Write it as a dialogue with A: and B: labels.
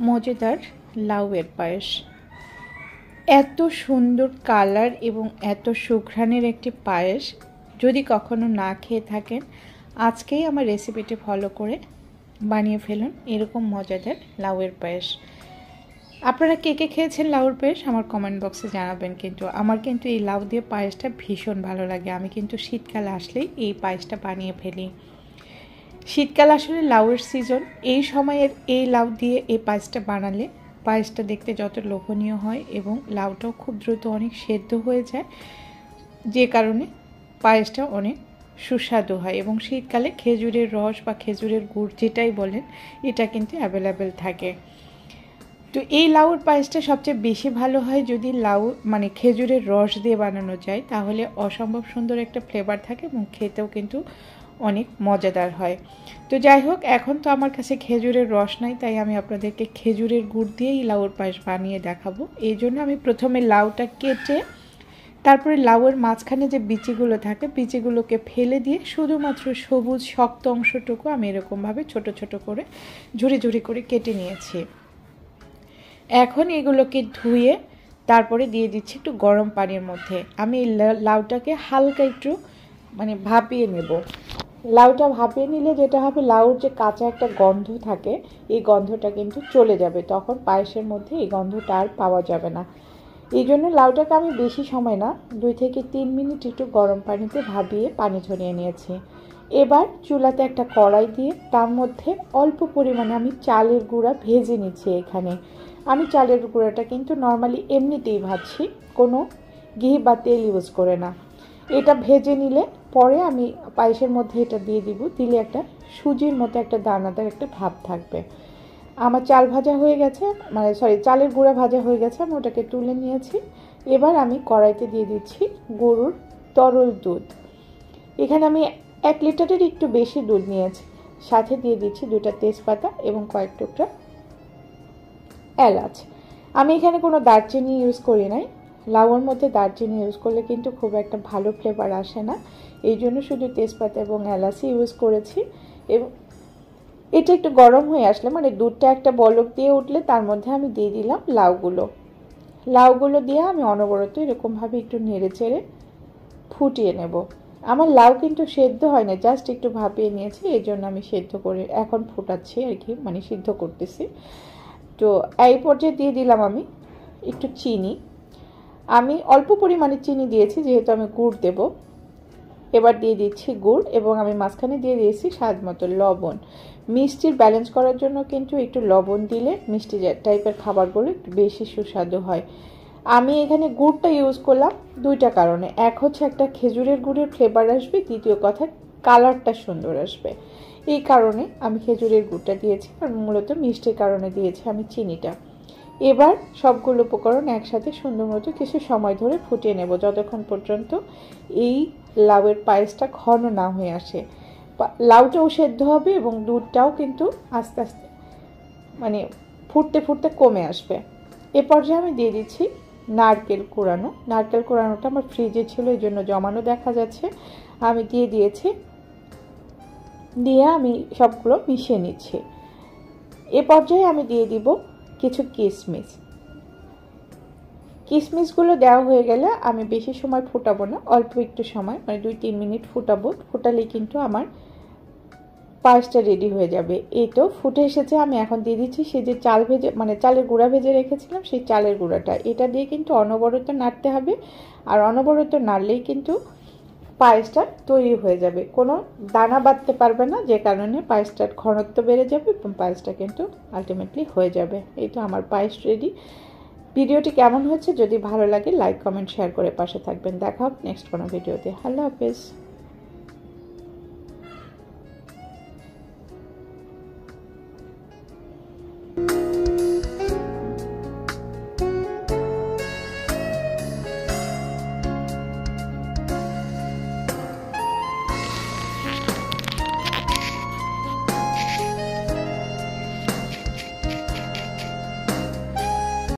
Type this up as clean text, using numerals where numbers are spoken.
A: মজাদার লাউয়ের পায়েস। এত সুন্দর কালার এবং এত সুঘ্রাণের একটি পায়েস যদি কখনো না খেয়ে থাকেন, আজকেই আমার রেসিপিটি ফলো করে বানিয়ে ফেলুন এরকম মজাদার লাউয়ের পায়েস। আপনারা কে কে খেয়েছেন লাউয়ের পায়েস আমার কমেন্ট বক্সে জানাবেন। কিন্তু আমার কিন্তু এই লাউ দিয়ে পায়েসটা ভীষণ ভালো লাগে। আমি কিন্তু শীতকাল আসলেই এই পায়েসটা বানিয়ে ফেলি। শীতকাল আসলে লাউয়ের সিজন, এই সময়ের এই লাউ দিয়ে এই পায়েসটা বানালে পায়েসটা দেখতে যত লোভনীয় হয় এবং লাউটাও খুব দ্রুত অনেক সেদ্ধ হয়ে যায়, যে কারণে পায়েসটা অনেক সুস্বাদু হয়। এবং শীতকালে খেজুরের রস বা খেজুরের গুড় যেটাই বলেন, এটা কিন্তু অ্যাভেলেবেল থাকে। তো এই লাউর পায়েসটা সবচেয়ে বেশি ভালো হয় যদি লাউ খেজুরের রস দিয়ে বানানো যায়, তাহলে অসম্ভব সুন্দর একটা ফ্লেভার থাকে এবং খেতেও কিন্তু অনেক মজাদার হয়। তো যাই হোক, এখন তো আমার কাছে খেজুরের রস নাই, তাই আমি আপনাদেরকে খেজুরের গুড় দিয়েই লাউর পায়েস বানিয়ে দেখাবো। এই জন্য আমি প্রথমে লাউটা কেটে তারপরে লাউয়ের মাঝখানে যে বিচিগুলো থাকে, বিচিগুলোকে ফেলে দিয়ে শুধুমাত্র সবুজ শক্ত অংশটুকু আমি এরকমভাবে ছোট ছোট করে ঝুড়ি ঝুড়ি করে কেটে নিয়েছি। এখন এগুলোকে ধুয়ে তারপরে দিয়ে দিচ্ছি একটু গরম পানির মধ্যে। আমি লাউটাকে হালকা একটু ভাপিয়ে নেব। লাউটা ভাপিয়ে নিলে যেটা হবে, লাউর যে কাঁচা একটা গন্ধ থাকে, এই গন্ধটা কিন্তু চলে যাবে। তখন পায়েসের মধ্যে এই গন্ধটা আর পাওয়া যাবে না। এই জন্য লাউটাকে আমি বেশি সময় না, 2 থেকে 3 মিনিট একটু গরম পানিতে ভাপিয়ে পানি ঝরিয়ে নিয়েছি। এবার চুলাতে একটা কড়াই দিয়ে তার মধ্যে অল্প পরিমাণে আমি চালের গুঁড়া ভেজে নিচ্ছি। এখানে আমি চালের গুঁড়াটা কিন্তু নর্মালি এমনিতেই ভাজছি, কোনো ঘি বা তেল ইউজ করে না। এটা ভেজে নিলে পরে আমি পায়েসের মধ্যে এটা দিয়ে দিব। দিলে একটা সুজির মতো একটা দানাদার একটা ভাব থাকবে। আমার চাল ভাজা হয়ে গেছে, চালের গুঁড়া ভাজা হয়ে গেছে, আমি ওটাকে তুলে নিয়েছি। এবার আমি কড়াইতে দিয়ে দিচ্ছি গরুর তরল দুধ। এখানে আমি 1 লিটারের একটু বেশি দুধ নিয়েছি। সাথে দিয়ে দিচ্ছি 2টা তেজপাতা এবং কয়েক টুকরা এলাচ। আমি এখানে কোনো দারচিনি ইউজ করি নাই। লাউয়ের মধ্যে দারচিনি ইউজ করলে কিন্তু খুব একটা ভালো ফ্লেভার আসে না, এই জন্য শুধু তেজপাতা এবং এলাচি ইউজ করেছি। এবং এটা একটু গরম হয়ে আসলে, দুধটা একটা বলক দিয়ে উঠলে তার মধ্যে আমি দিয়ে দিলাম লাউগুলো দিয়ে আমি অনবরত এরকমভাবে একটু নেড়ে চেড়ে ফুটিয়ে নেব। আমার লাউ কিন্তু সেদ্ধ হয় না, জাস্ট একটু ভাপিয়ে নিয়েছি, এই জন্য আমি সেদ্ধ করে এখন ফুটাচ্ছি আর কি, সিদ্ধ করতেছি। তো এই পর্যায়ে দিয়ে দিলাম আমি একটু চিনি। আমি অল্প পরিমাণে চিনি দিয়েছি যেহেতু আমি গুড় দেব। এবার দিয়ে দিচ্ছি গুড় এবং আমি মাঝখানে দিয়ে দিয়েছি স্বাদ মতো লবণ। মিষ্টির ব্যালেন্স করার জন্য কিন্তু একটু লবণ দিলে মিষ্টি টাইপের খাবারগুলো একটু বেশি সুস্বাদু হয়। আমি এখানে গুড়টা ইউজ করলাম 2টা কারণে। এক হচ্ছে একটা খেজুরের গুড়ের ফ্লেভার আসবে, দ্বিতীয় কথা কালারটা সুন্দর আসবে। এই কারণে আমি খেজুরের গুড়টা দিয়েছি, আর মূলত মিষ্টির কারণে দিয়েছি আমি চিনিটা। এবার সবগুলো উপকরণ একসাথে সুন্দর মতো কিছু সময় ধরে ফুটিয়ে নেব, যতক্ষণ পর্যন্ত এই লাউয়ের পায়েসটা ঘন না হয়ে আসে। লাউটাও সেদ্ধ হবে এবং দুধটাও কিন্তু আস্তে আস্তে ফুটতে ফুটতে কমে আসবে। এ পর্যায়ে আমি দিয়ে দিচ্ছি নারকেল কোড়ানোটা আমার ফ্রিজে ছিল, এই জন্য জমানো দেখা যাচ্ছে। আমি দিয়ে দিয়েছি, দিয়ে আমি সবগুলো মিশিয়ে নিচ্ছি। এ পর্যায়ে আমি দিয়ে দিব কিছু কিশমিশগুলো দেওয়া হয়ে গেলে আমি বেশি সময় ফুটাবো না, অল্প একটু সময় 2-3 মিনিট ফুটাবো। ফুটালেই কিন্তু আমার পায়েসটা রেডি হয়ে যাবে। এই তো ফুটে এসেছে। আমি এখন দিয়ে দিচ্ছি সেই যে চালের গুঁড়া ভেজে রেখেছিলাম, সেই চালের গুঁড়াটা। এটা দিয়ে কিন্তু অনবরত নাড়তে হবে, আর অনবরত নাড়লেই কিন্তু পায়েসটা তৈরি হয়ে যাবে। কোনো দানা বাঁধতে পারবে না, যে কারণে পায়েসটার ঘনত্ব বেড়ে যাবে এবং পায়েসটা কিন্তু আলটিমেটলি হয়ে যাবে। এই তো আমার পায়েস রেডি। ভিডিওটি কেমন হচ্ছে যদি ভালো লাগে লাইক কমেন্ট শেয়ার করে পাশে থাকবেন। দেখা হবে নেক্সট কোনো ভিডিওতে। আল্লাহ হাফেজ।